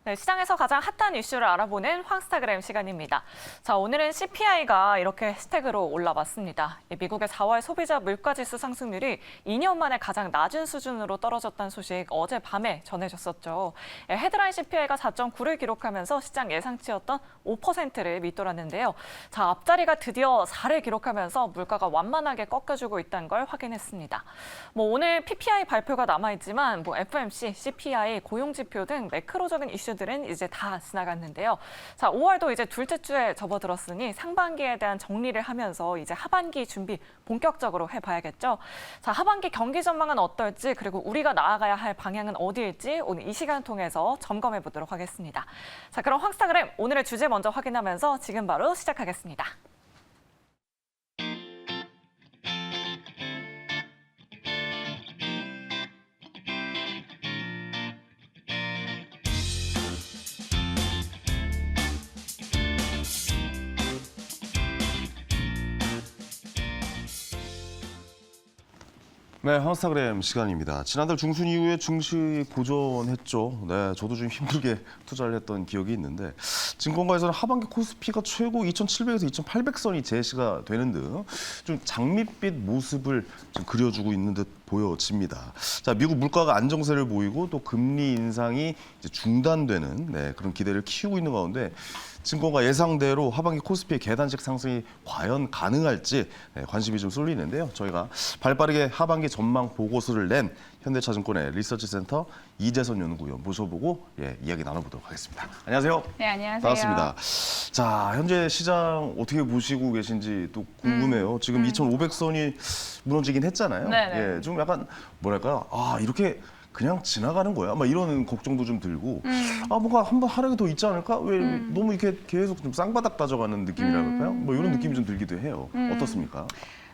네, 시장에서 가장 핫한 이슈를 알아보는 황스타그램 시간입니다. 자, 오늘은 CPI가 이렇게 해시태그로 올라왔습니다. 미국의 4월 소비자 물가지수 상승률이 2년 만에 가장 낮은 수준으로 떨어졌다는 소식 어젯밤에 전해졌었죠. 헤드라인 CPI가 4.9를 기록하면서 시장 예상치였던 5%를 밑돌았는데요. 자, 앞자리가 드디어 4를 기록하면서 물가가 완만하게 꺾여주고 있다는 걸 확인했습니다. 오늘 PPI 발표가 남아있지만 FOMC, CPI, 고용지표 등 매크로적인 이슈들은 이제 다 지나갔는데요. 자, 5월도 이제 둘째 주에 접어들었으니 상반기에 대한 정리를 하면서 이제 하반기 준비 본격적으로 해봐야겠죠. 자, 하반기 경기 전망은 어떨지 그리고 우리가 나아가야 할 방향은 어디일지 오늘 이 시간 통해서 점검해 보도록 하겠습니다. 자, 그럼 황스타그램 오늘의 주제 먼저 확인하면서 지금 바로 시작하겠습니다. 네, 황스타그램 시간입니다. 지난달 중순 이후에 증시 고전했죠. 네, 저도 좀 힘들게 투자를 했던 기억이 있는데 증권가에서는 하반기 코스피가 최고 2,700에서 2,800선이 제시가 되는 등 좀 장밋빛 모습을 좀 그려주고 있는 듯 보여집니다. 자, 미국 물가가 안정세를 보이고 또 금리 인상이 이제 중단되는 그런 기대를 키우고 있는 가운데 증권가 예상대로 하반기 코스피의 계단식 상승이 과연 가능할지 관심이 좀 쏠리는데요. 저희가 발빠르게 하반기 전망 보고서를 낸 현대차증권의 리서치센터 이재선 연구위원 모셔보고 이야기 나눠보도록 하겠습니다. 안녕하세요. 네, 안녕하세요. 반갑습니다. 자, 현재 시장 어떻게 보시고 계신지 또 궁금해요. 지금 2,500선이 무너지긴 했잖아요. 네네. 예, 좀 약간 뭐랄까요? 아, 이렇게 그냥 지나가는 거야? 막 이런 걱정도 좀 들고 아, 뭔가 한번 하락이 더 있지 않을까? 왜 너무 이렇게 계속 좀 쌍바닥 다져가는 느낌이라 그럴까요? 뭐 이런 느낌이 좀 들기도 해요. 어떻습니까?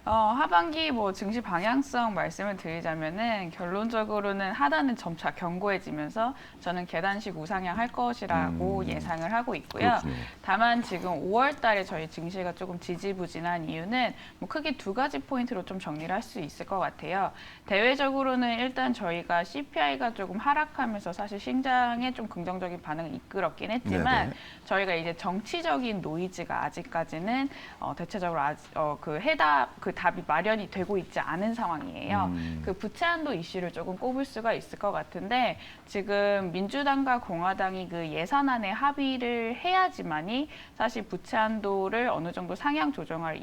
하반기 증시 방향성 말씀을 드리자면은 결론적으로는 하단은 점차 견고해지면서 저는 계단식 우상향 할 것이라고 예상을 하고 있고요. 그렇군요. 다만 지금 5월 달에 저희 증시가 조금 지지부진한 이유는 크게 두 가지 포인트로 좀 정리를 할 수 있을 것 같아요. 대외적으로는 일단 저희가 CPI가 조금 하락하면서 사실 시장에 좀 긍정적인 반응을 이끌었긴 했지만 네네. 저희가 이제 정치적인 노이즈가 아직까지는 대체적으로 그 답이 마련이 되고 있지 않은 상황이에요. 그 부채 한도 이슈를 조금 꼽을 수가 있을 것 같은데 지금 민주당과 공화당이 그 예산안에 합의를 해야지만이 사실 부채 한도를 어느 정도 상향 조정할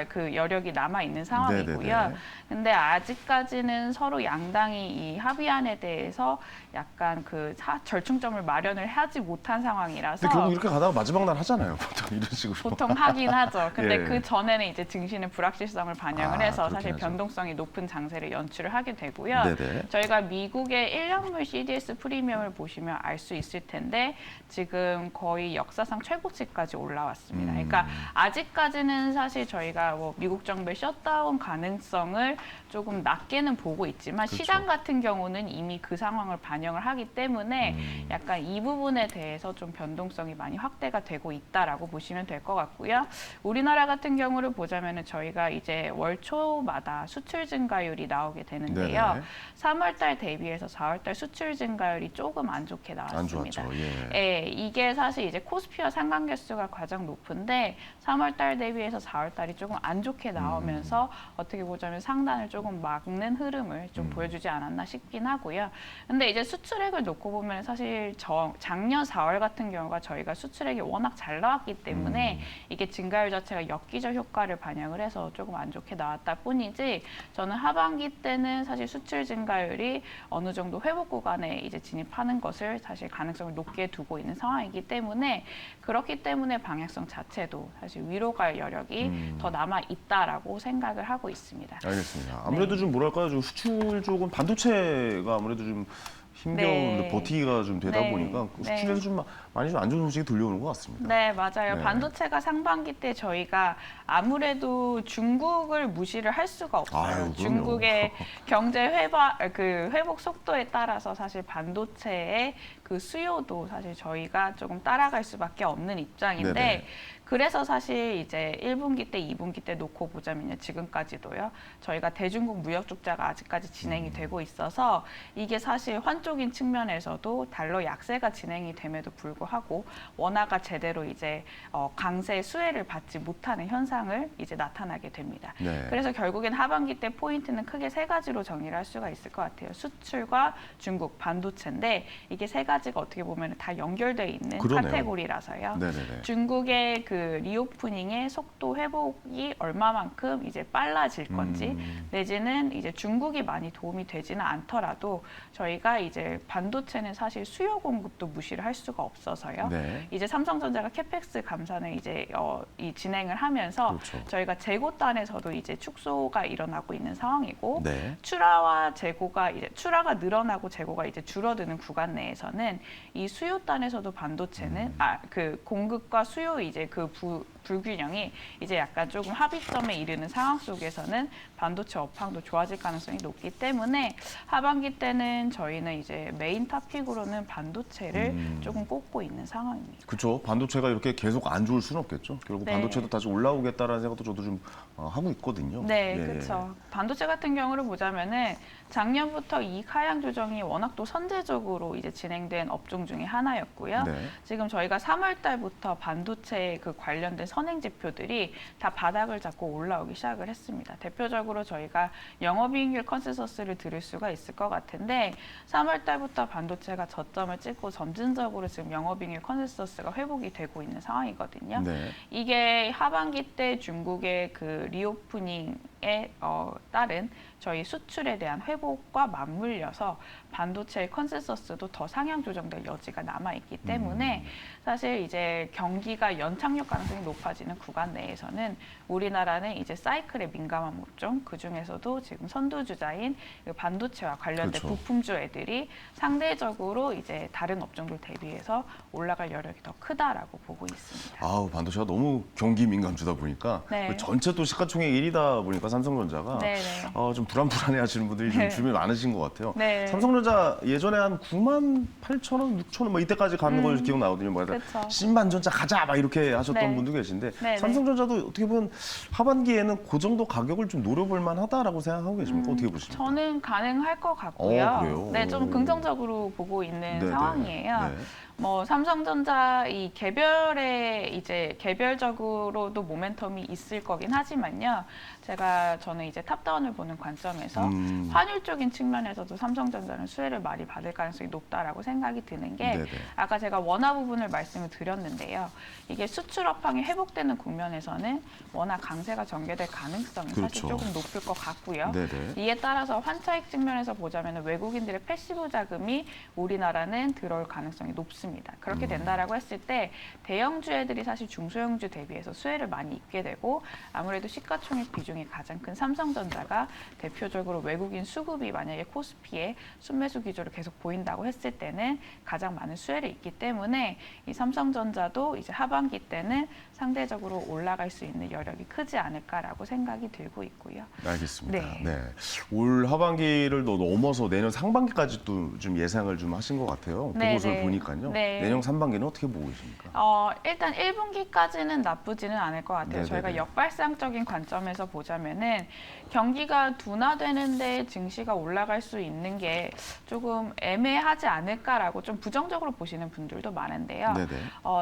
그 여력이 남아 있는 상황이고요. 네네네. 근데 아직까지는 서로 양당이 이 합의안에 대해서 약간 그 절충점을 마련을 하지 못한 상황이라서 근데 결국 이렇게 가다가 마지막 날 하잖아요. 보통 이런 식으로. 보통 하긴 하죠. 근데 예. 그 전에는 이제 증시는 불확실성을 반영을 해서 그렇긴 사실 하죠. 변동성이 높은 장세를 연출을 하게 되고요. 네네. 저희가 미국의 1년물 CDS 프리미엄을 보시면 알 수 있을 텐데 지금 거의 역사상 최고치까지 올라왔습니다. 그러니까 아직까지는 사실 저희가 미국 정부의 셧다운 가능성을 조금 낮게는 보고 있지만 그렇죠. 시장 같은 경우는 이미 그 상황을 반영을 하기 때문에 약간 이 부분에 대해서 좀 변동성이 많이 확대가 되고 있다라고 보시면 될 것 같고요. 우리나라 같은 경우를 보자면은 저희가 이제 월 초마다 수출 증가율이 나오게 되는데요. 네네. 3월 달 대비해서 4월 달 수출 증가율이 조금 안 좋게 나왔습니다. 안 좋았죠. 예. 예, 이게 사실 이제 코스피와 상관계수가 가장 높은데 3월 달 대비해서 4월 달이 조금 안 좋게 나오면서 어떻게 보자면 상단을 조금 막는 흐름을 좀 보여주지 않았나 싶긴 하고요. 근데 이제 수출액을 놓고 보면 사실 작년 4월 같은 경우가 저희가 수출액이 워낙 잘 나왔기 때문에 이게 증가율 자체가 역기적 효과를 반영을 해서 조금 안 좋게 나왔다 뿐이지 저는 하반기 때는 사실 수출 증가율이 어느 정도 회복 구간에 이제 진입하는 것을 사실 가능성을 높게 두고 있는 상황이기 때문에 그렇기 때문에 방향성 자체도 사실 위로 갈 여력이 더 남아 있다라고 생각을 하고 있습니다. 알겠습니다. 아무래도 좀 뭐랄까요, 좀 수출 쪽은 반도체가 아무래도 좀 힘겨운 네. 버티기가 좀 되다 네. 보니까 네. 수출에서 좀 많이 좀 안 좋은 소식이 들려오는 것 같습니다. 네, 맞아요. 네. 반도체가 상반기 때 저희가 아무래도 중국을 무시를 할 수가 없어요. 아유, 그럼요. 중국의 경제 회복 속도에 따라서 사실 반도체의 그 수요도 사실 저희가 조금 따라갈 수밖에 없는 입장인데 네네. 그래서 사실 이제 1분기 때, 2분기 때 놓고 보자면요. 지금까지도요. 저희가 대중국 무역 적자가 아직까지 진행이 되고 있어서 이게 사실 환쪽인 측면에서도 달러 약세가 진행이 됨에도 불구하고 원화가 제대로 이제 강세 수혜를 받지 못하는 현상을 이제 나타나게 됩니다. 네. 그래서 결국엔 하반기 때 포인트는 크게 세 가지로 정리를 할 수가 있을 것 같아요. 수출과 중국, 반도체인데 이게 세 가지가 어떻게 보면 다 연결돼 있는 그러네요. 카테고리라서요. 네네네. 중국의 그 리오프닝의 속도 회복이 얼마만큼 이제 빨라질 건지 내지는 이제 중국이 많이 도움이 되지는 않더라도 저희가 이제 반도체는 사실 수요 공급도 무시를 할 수가 없어서요. 네. 이제 삼성전자가 캐펙스 감산을 이제 이 진행을 하면서 그렇죠. 저희가 재고단에서도 이제 축소가 일어나고 있는 상황이고 네. 출하와 재고가 이제 출하가 늘어나고 재고가 이제 줄어드는 구간 내에서는 이 수요단에서도 반도체는 그 공급과 수요 이제 그 불균형이 이제 약간 조금 합의점에 이르는 상황 속에서는 반도체 업황도 좋아질 가능성이 높기 때문에 하반기 때는 저희는 이제 메인 토픽으로는 반도체를 조금 꼽고 있는 상황입니다. 그렇죠. 반도체가 이렇게 계속 안 좋을 수는 없겠죠. 결국 네. 반도체도 다시 올라오겠다라는 생각도 저도 좀 하고 있거든요. 네, 예. 그렇죠. 반도체 같은 경우를 보자면은 작년부터 이익 하향 조정이 워낙 또 선제적으로 이제 진행된 업종 중에 하나였고요. 네. 지금 저희가 3월 달부터 반도체 그 관련된 선행 지표들이 다 바닥을 잡고 올라오기 시작을 했습니다. 대표적으로 저희가 영업이익률 컨센서스를 들을 수가 있을 것 같은데 3월 달부터 반도체가 저점을 찍고 점진적으로 지금 영업이익률 컨센서스가 회복이 되고 있는 상황이거든요. 네. 이게 하반기 때 중국의 그 리오프닝에 따른 저희 수출에 대한 회복과 맞물려서 반도체의 컨센서스도 더 상향 조정될 여지가 남아있기 때문에 사실 이제 경기가 연착륙 가능성이 높아지는 구간 내에서는 우리나라는 이제 사이클에 민감한 업종, 그중에서도 지금 선두주자인 반도체와 관련된 그렇죠. 부품주 애들이 상대적으로 이제 다른 업종들 대비해서 올라갈 여력이 더 크다라고 보고 있습니다. 아우, 반도체가 너무 경기 민감주다 보니까 네. 그 전체 또 시가총액 1위다 보니까 삼성전자가 네네. 좀 불안불안해 하시는 분들이 좀 네. 주변에 많으신 것 같아요. 네. 삼성전자 예전에 한 9만 8천 원, 6천 원 뭐 이때까지 가는 걸 기억나거든요. 뭐 그쵸. 10만 전자 가자 막 이렇게 하셨던 네. 분도 계신데 네, 삼성전자도 어떻게 보면 하반기에는 그 정도 가격을 좀 노려볼 만하다라고 생각하고 계십니까? 어떻게 보십니까? 저는 가능할 것 같고요. 그래요? 네, 좀 긍정적으로 보고 있는 네네. 상황이에요. 네. 뭐 삼성전자 이 개별에 이제 개별적으로도 모멘텀이 있을 거긴 하지만요. 저는 이제 탑다운을 보는 관점에서 환율적인 측면에서도 삼성전자는 수혜를 많이 받을 가능성이 높다라고 생각이 드는 게 네네. 아까 제가 원화 부분을 말씀을 드렸는데요. 이게 수출 업황이 회복되는 국면에서는 워낙 강세가 전개될 가능성이 그렇죠. 사실 조금 높을 것 같고요. 네네. 이에 따라서 환차익 측면에서 보자면 외국인들의 패시브 자금이 우리나라는 들어올 가능성이 높습니다. 그렇게 된다라고 했을 때 대형주 애들이 사실 중소형주 대비해서 수혜를 많이 입게 되고 아무래도 시가총액 비중이 가장 큰 삼성전자가 대표적으로 외국인 수급이 만약에 코스피에 순매수 기조를 계속 보인다고 했을 때는 가장 많은 수혜를 입기 때문에 이 삼성전자도 이제 하반기 때는 상대적으로 올라갈 수 있는 여력이 크지 않을까라고 생각이 들고 있고요. 알겠습니다. 네. 네. 올 하반기를 넘어서 내년 상반기까지도 좀 예상을 좀 하신 것 같아요. 네, 보고서를 네. 보니까요. 네. 내년 상반기는 어떻게 보고 계십니까? 일단 1분기까지는 나쁘지는 않을 것 같아요. 네네네. 저희가 역발상적인 관점에서 보자면은 경기가 둔화되는데 증시가 올라갈 수 있는 게 조금 애매하지 않을까라고 좀 부정적으로 보시는 분들도 많은데요. 네네.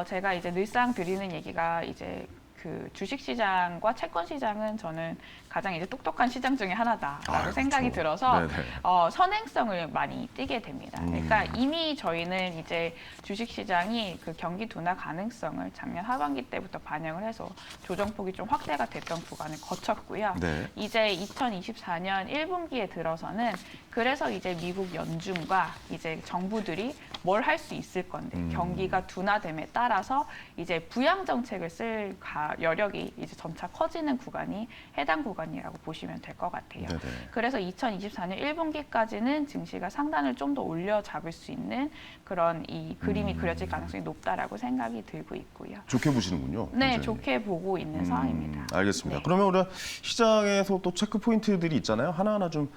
제가 이제 늘상 드리는 얘기가 이제 그 주식시장과 채권시장은 저는 가장 이제 똑똑한 시장 중에 하나다라고 생각이 그렇죠. 들어서 네네. 선행성을 많이 띠게 됩니다. 그러니까 이미 저희는 이제 주식시장이 그 경기 둔화 가능성을 작년 하반기 때부터 반영을 해서 조정폭이 좀 확대가 됐던 구간을 거쳤고요. 네. 이제 2024년 1분기에 들어서는 그래서 이제 미국 연준과 이제 정부들이 뭘 할 수 있을 건데 경기가 둔화됨에 따라서 이제 부양 정책을 쓸 여력이 이제 점차 커지는 구간이 해당 구간이 구간이라고 보시면 될 것 같아요. 네네. 그래서 2024년 1분기까지는 증시가 상단을 좀 더 올려 잡을 수 있는 그런 이 그림이 그려질 가능성이 높다라고 생각이 들고 있고요. 좋게 보시는군요. 네, 굉장히. 좋게 보고 있는 상황입니다. 알겠습니다. 네. 그러면 우리 시장에서 또 체크 포인트들이 있잖아요. 하나하나 좀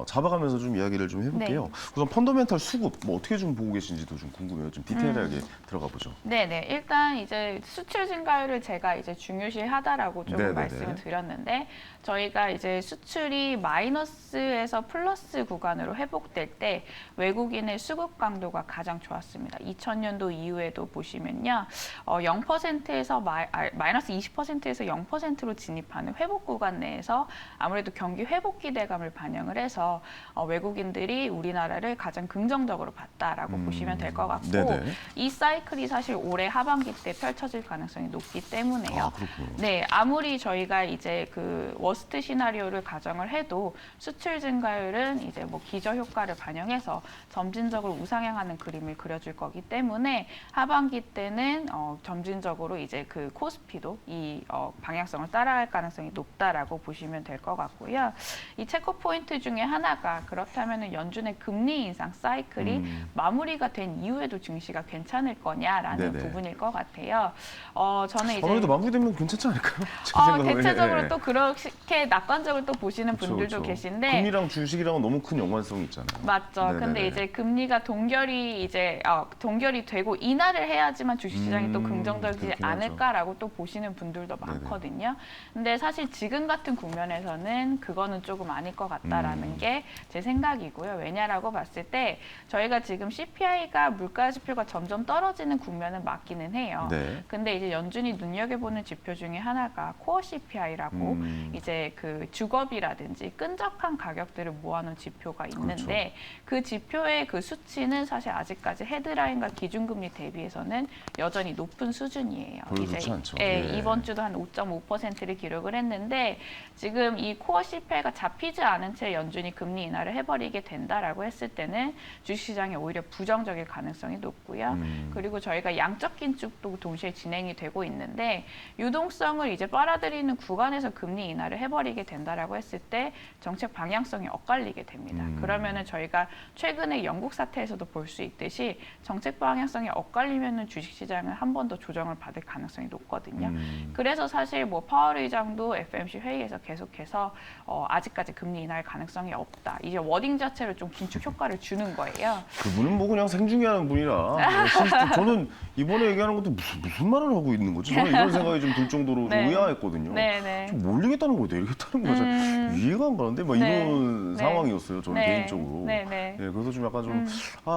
잡아가면서 좀 이야기를 좀 해볼게요. 네. 우선 펀더멘탈 수급 뭐 어떻게 좀 보고 계신지도 좀 궁금해요. 좀 디테일하게 들어가 보죠. 네네. 일단 이제 수출 증가율을 제가 이제 중요시하다라고 조금 네네네. 말씀을 드렸는데 저희가 이제 수출이 마이너스에서 플러스 구간으로 회복될 때 외국인의 수급 강도가 가장 좋았습니다. 2000년도 이후에도 보시면요. 0%에서 마이너스 20%에서 0%로 진입하는 회복 구간 내에서 아무래도 경기 회복 기대감을 반영을 해서 외국인들이 우리나라를 가장 긍정적으로 봤다라고 보시면 될 것 같고 네네. 이 사이클이 사실 올해 하반기 때 펼쳐질 가능성이 높기 때문에요. 아, 그렇군요. 네, 아무리 저희가 이제 그 워스트 시나리오를 가정을 해도 수출 증가율은 이제 뭐 기저 효과를 반영해서 점진적으로 우상향하는 그림을 그려줄 거기 때문에 하반기 때는 점진적으로 이제 그 코스피도 이 방향성을 따라갈 가능성이 높다라고 보시면 될 것 같고요. 이 체크 포인트 중에 하나가 그렇다면 연준의 금리 인상 사이클이 마무리가 된 이후에도 증시가 괜찮을 거냐라는 네네. 부분일 것 같아요. 저는 이제 아무래도 마무리되면 괜찮지 않을까요? 제 생각은. 대체적으로 예. 또 그렇게 낙관적으로 또 보시는 그쵸, 분들도 그쵸. 계신데 금리랑 주식이랑은 너무 큰 연관성이 있잖아요. 맞죠. 네네네. 근데 이제 금리가 동결이 되고 인하를 해야지만 주식시장이 또 긍정적이지 그렇긴 않을까라고 또 보시는 분들도 많거든요. 근데 사실 지금 같은 국면에서는 그거는 조금 아닐 것 같다라는 게 제 생각이고요. 왜냐라고 봤을 때 저희가 지금 CPI가 물가 지표가 점점 떨어지는 국면은 맞기는 해요. 네. 근데 이제 연준이 눈여겨보는 지표 중에 하나가 코어 CPI라고 이제 그 주거비라든지 끈적한 가격들을 모아놓은 지표가 있는데 그 지표의 그 수치는 사실 아직까지 헤드라인과 기준금리 대비해서는 여전히 높은 수준이에요. 별로 좋지 않죠. 예, 예. 이번 주도 한 5.5%를 기록을 했는데 지금 이 코어 CPI가 잡히지 않은 채 연준이 금리 인하를 해버리게 된다라고 했을 때는 주식시장에 오히려 부정적일 가능성이 높고요. 그리고 저희가 양적 긴축도 동시에 진행이 되고 있는데 유동성을 이제 빨아들이는 구간에서 금리 인하를 해버리게 된다라고 했을 때 정책 방향성이 엇갈리게 됩니다. 그러면은 저희가 최근에 영국 사태에서도 볼 수 있듯이 정책 방향성이 엇갈리면은 주식시장은 한 번 더 조정을 받을 가능성이 높거든요. 그래서 사실 뭐 파월 의장도 FMC 회의에서 계속해서 아직까지 금리 인하할 가능성이 없다. 이제 워딩 자체로 좀 긴축 효과를 주는 거예요. 그분은 뭐 그냥 생중계하는 분이라 저는 이번에 얘기하는 것도 무슨 말을 하고 있는 거지? 저는 이런 생각이 좀 들 정도로 네. 좀 의아했거든요. 네네. 좀 올리겠다는 거예요, 내리겠다는 거죠. 이해가 안 가는데 막 네. 이런 네. 상황이었어요, 저는 네. 개인적으로. 네네. 예, 그래서 좀 약간 좀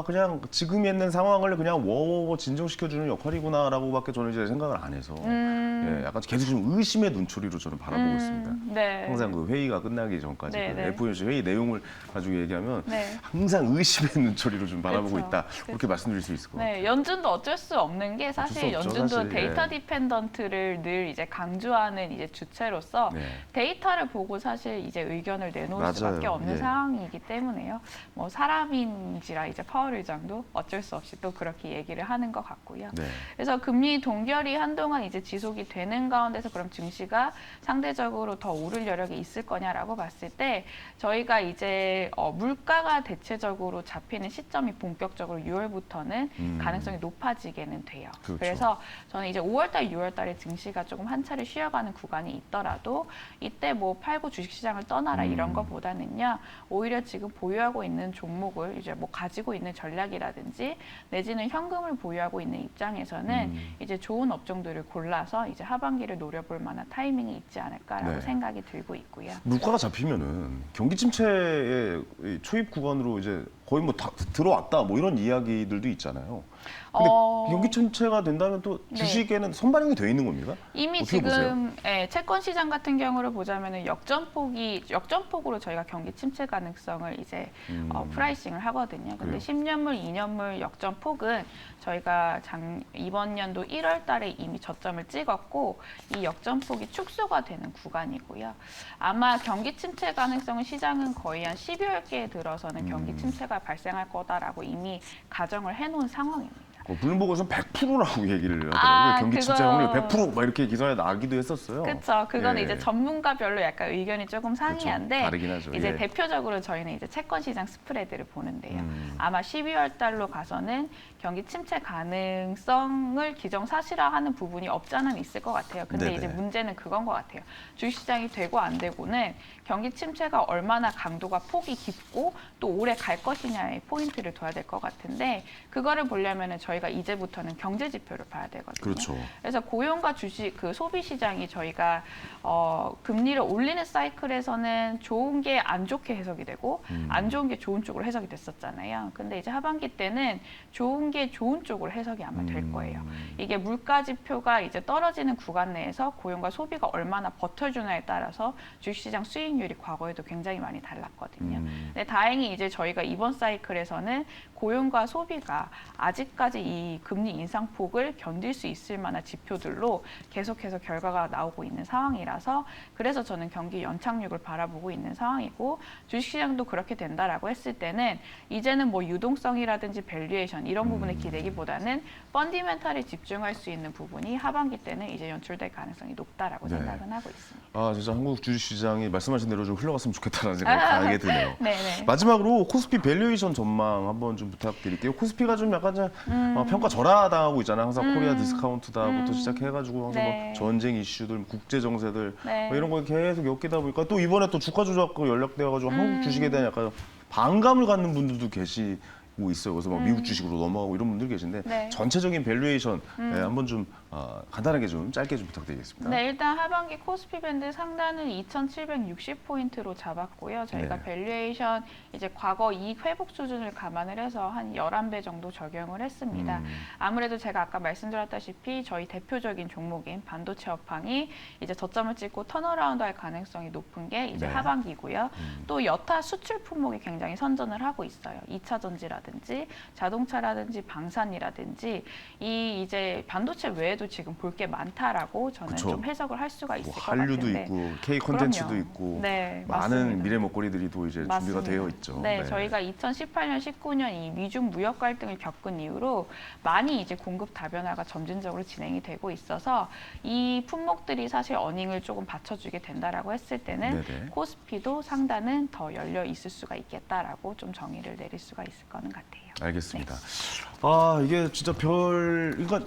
그냥 지금 있는 상황을 그냥 워워워 진정시켜주는 역할이구나라고밖에 저는 이제 생각을 안 해서 예, 약간 계속 좀 의심의 눈초리로 저는 바라보고 있습니다. 네. 항상 그 회의가 끝나기 전까지 네, 그 네. FOMC 회의 내용을 가지고 얘기하면 네. 항상 의심의 눈초리로 좀 바라보고 그쵸. 있다. 그렇게 말씀드릴 수 있을 것 같아요. 네, 연준도 어쩔 수 없는 게 사실 어쩔 수 없죠, 연준도 사실. 데이터 네. 디펜던트를 늘 이제 강조하는 이제 주체로서 네. 데이터를 보고 사실 이제 의견을 내놓을 맞아요. 수밖에 없는 예. 상황이기 때문에요. 뭐 사람인지라 이제 파월 의장도 어쩔 수 없이 또 그렇게 얘기를 하는 것 같고요. 네. 그래서 금리 동결이 한동안 이제 지속이 되는 가운데서 그럼 증시가 상대적으로 더 오를 여력이 있을 거냐라고 봤을 때 저희가 이제 물가가 대체적으로 잡히는 시점이 본격적으로 6월부터는 가능성이 높아지게는 돼요. 그렇죠. 그래서 저는 이제 5월달, 6월달에 증시가 조금 한 차례 쉬어가는 구간이 있더라도 이때 뭐 팔고 주식시장을 떠나라 이런 것보다는요. 오히려 지금 보유하고 있는 종목을 이제 뭐 가지고 있는 전략이라든지 내지는 현금을 보유하고 있는 입장에서는 이제 좋은 업종들을 골라서 이제 하반기를 노려볼 만한 타이밍이 있지 않을까라고 네. 생각이 들고 있고요. 물가가 잡히면은 경기 침체의 이 초입 구간으로 이제 거의 뭐 다 들어왔다 뭐 이런 이야기들도 있잖아요. 근데 경기 침체가 된다면 또 네. 주식에는 선반영이 돼 있는 겁니까? 이미 어떻게 지금 채권 시장 같은 경우를 보자면은 역전폭으로 저희가 경기 침체 가능성을 이제 프라이싱을 하거든요. 근데 그래요? 10년물, 2년물 역전폭은 저희가 이번 연도 1월 달에 이미 저점을 찍었고 이 역전폭이 축소가 되는 구간이고요. 아마 경기 침체 가능성은 시장은 거의 한 12월께에 들어서는 경기 침체가 발생할 거다라고 이미 가정을 해놓은 상황입니다. 블룸버그에서는 100%라고 얘기를 하더라고요. 아, 경기 침체 그거- 확률 100%막 이렇게 기사에 나기도 했었어요. 그렇죠. 그거는 예. 이제 전문가별로 약간 의견이 조금 상이한데 다르긴 하죠. 이제 예. 대표적으로 저희는 이제 채권 시장 스프레드를 보는데요. 아마 12월 달로 가서는 경기 침체 가능성을 기정사실화하는 부분이 없지 않은 있을 것 같아요. 근데 네네. 이제 문제는 그건 것 같아요. 주식시장이 되고 안 되고는 경기 침체가 얼마나 강도가 폭이 깊고 또 오래 갈 것이냐에 포인트를 둬야 될 것 같은데 그거를 보려면은 저희가 이제부터는 경제 지표를 봐야 되거든요. 그렇죠. 그래서 고용과 주식 그 소비 시장이 저희가 금리를 올리는 사이클에서는 좋은 게 안 좋게 해석이 되고 안 좋은 게 좋은 쪽으로 해석이 됐었잖아요. 근데 이제 하반기 때는 좋은 게 좋은 쪽으로 해석이 아마 될 거예요. 이게 물가 지표가 이제 떨어지는 구간 내에서 고용과 소비가 얼마나 버텨주냐에 따라서 주식시장 수익률이 과거에도 굉장히 많이 달랐거든요. 근데 다행히 이제 저희가 이번 사이클에서는 고용과 소비가 아직까지 이 금리 인상폭을 견딜 수 있을 만한 지표들로 계속해서 결과가 나오고 있는 상황이라서 그래서 저는 경기 연착륙을 바라보고 있는 상황이고 주식시장도 그렇게 된다라고 했을 때는 이제는 뭐 유동성이라든지 밸류에이션 이런 부분에 기대기보다는 펀디멘탈에 집중할 수 있는 부분이 하반기 때는 이제 연출될 가능성이 높다라고 네. 생각은 하고 있습니다. 아, 진짜 한국 주식시장이 말씀하신 대로 좀 흘러갔으면 좋겠다는 생각이 강하게 드네요. 네네. 마지막으로 코스피 밸류에이션 전망 한번 좀 부탁드릴게요. 코스피가 좀 약간 평가 절하당하고 있잖아요. 항상 코리아 디스카운트다부터 시작해가지고 항상 네. 뭐 전쟁 이슈들, 국제 정세들 네. 뭐 이런 거 계속 엮이다 보니까 또 이번에 또 주가 조작과 연락돼가지고 한국 주식에 대한 약간 반감을 갖는 분들도 계시고 있어요. 그래서 막 미국 주식으로 넘어가고 이런 분들 계신데 네. 전체적인 밸류에이션 한번 좀 간단하게 좀 짧게 좀 부탁드리겠습니다. 네, 일단 하반기 코스피 밴드 상단은 2,760포인트로 잡았고요. 저희가 네. 밸류에이션 이제 과거 이익 회복 수준을 감안을 해서 한 11배 정도 적용을 했습니다. 아무래도 제가 아까 말씀드렸다시피 저희 대표적인 종목인 반도체 업황이 이제 저점을 찍고 턴어라운드 할 가능성이 높은 게 이제 네. 하반기고요. 또 여타 수출 품목이 굉장히 선전을 하고 있어요. 2차 전지라든지 자동차라든지 방산이라든지 이 이제 반도체 외에도 지금 볼 게 많다라고 저는 그쵸. 좀 해석을 할 수가 있을 뭐 것 한류도 같은데. 있고 K 콘텐츠도 그럼요. 있고 네, 많은 맞습니다. 미래 먹거리들이 또 이제 준비가 맞습니다. 되어 있죠. 네, 저희가 2018년, 19년 이 미중 무역 갈등을 겪은 이후로 많이 이제 공급 다변화가 점진적으로 진행이 되고 있어서 이 품목들이 사실 어닝을 조금 받쳐주게 된다라고 했을 때는 네네. 코스피도 상단은 더 열려 있을 수가 있겠다라고 좀 정의를 내릴 수가 있을 거는 같아요. 알겠습니다. 아, 이게 진짜 그러니까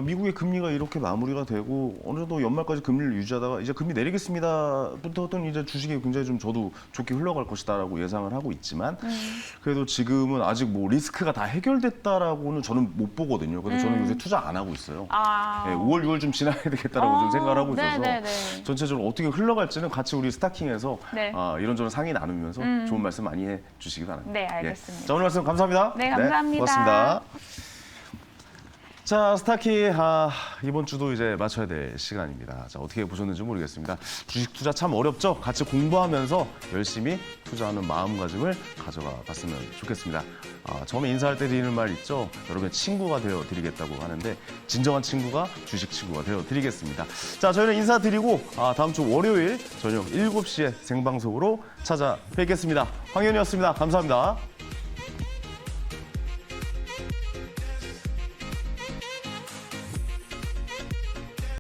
미국의 금리가 이렇게 마무리가 되고 어느 정도 연말까지 금리를 유지하다가 이제 금리 내리겠습니다부터 이제 주식이 굉장히 좀 저도 좋게 흘러갈 것이다라고 예상을 하고 있지만 그래도 지금은 아직 뭐 리스크가 다 해결됐다라고는 저는 못 보거든요. 그래서 저는 요새 투자 안 하고 있어요. 아, 네, 5월, 6월 좀 지나야 되겠다라고 좀 생각을 하고 있어서 네네네. 전체적으로 어떻게 흘러갈지는 같이 우리 스타킹에서 네. 이런저런 상의 나누면서 좋은 말씀 많이 해주시기 바랍니다. 네, 알겠습니다. 자, 오늘 말씀 감사합니다. 네, 감사합니다. 고맙습니다. 자, 스타킹 이번 주도 이제 맞춰야 될 시간입니다. 자, 어떻게 보셨는지 모르겠습니다. 주식 투자 참 어렵죠? 같이 공부하면서 열심히 투자하는 마음가짐을 가져가 봤으면 좋겠습니다. 처음에 인사할 때 드리는 말 있죠? 여러분의 친구가 되어 드리겠다고 하는데 진정한 친구가 주식 친구가 되어 드리겠습니다. 자, 저희는 인사드리고 다음 주 월요일 저녁 7시에 생방송으로 찾아뵙겠습니다. 황현이었습니다. 감사합니다.